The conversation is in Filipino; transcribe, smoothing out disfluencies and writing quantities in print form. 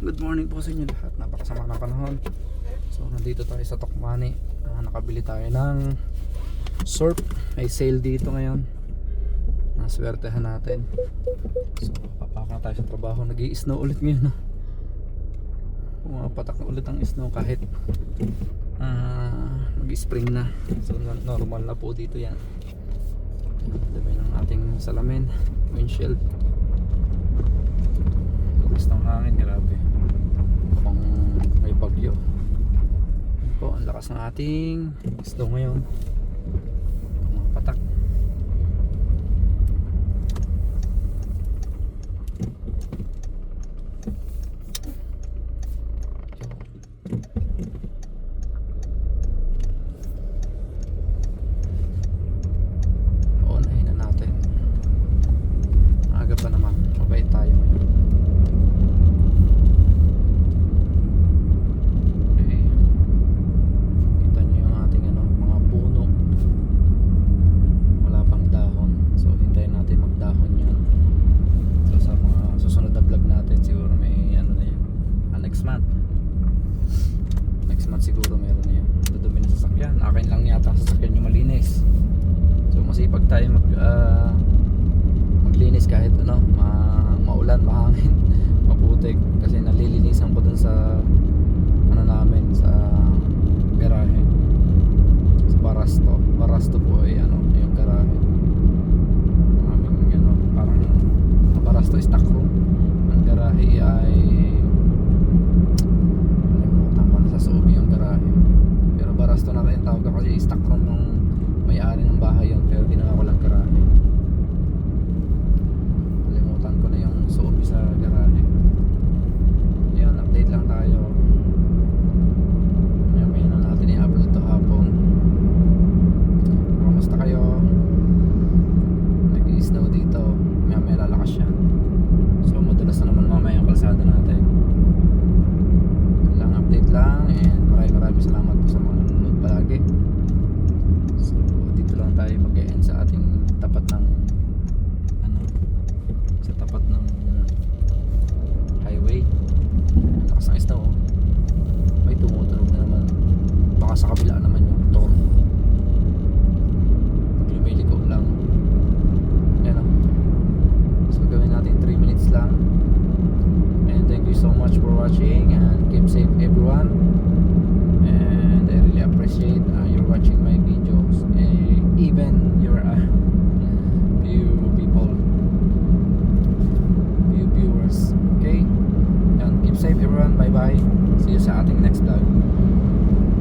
Good morning po sa inyo lahat. Napakasama ng panahon. So nandito tayo sa Tokmani. Nakabili tayo ng surf. May sale dito ngayon. Naswertehan natin. So papak na tayo sa trabaho. Nag-i-snow ulit ngayon. Pumapatak na ulit ang snow kahit mag-spring na. So normal na po dito yan. Dami ng ating salamin, windshield. Lakas ng hangin, grabe. Mukhang may bagyo. Yan po, ang lakas ng ating snow ngayon. Mga patak. Uunahin na natin. Aga pa naman, mabait tayo ngayon. Next month siguro meron na yun. Dudumi na sasakyan. Akin lang yata ang sasakyan yung malinis. So masipag tayo maglinis kahit maulan, mahangin, maputik. Kasi nalilinisan ko dun sa namin sa garahe. Sa Barasto po ay yung garahe. Aming parang Barasto stock room. Ang garahe ay sa Sobi yung garahe. Pero Barasto na rin tawag kasi stock room ng may-ari ng bahay yun, pero ginawa ko lang garahe. Kalimutan ko na yung Sobi sa garahe. Yun, update lang tayo. May na natin i-upload to hapon. Kamusta kayo? Nag-i-snow dito. May lalakas yan. So madulas na naman mamaya yung kalsada natin. Update lang, and maraming salamat po sa mga nanonood palagi. So dito lang tayo mag-e-end sa ating tapat ng sa tapat ng highway. Lakas ng snow. May tumutunog na naman. Baka sa kabila naman yung motor. Pag lumiliko lang. Yan o. So gawin natin 3 minutes lang. And thank you so much for watching, and keep safe everyone. And I really appreciate you're watching my videos, even your few viewers. Okay, and keep safe everyone. Bye bye. See you sa ating next vlog.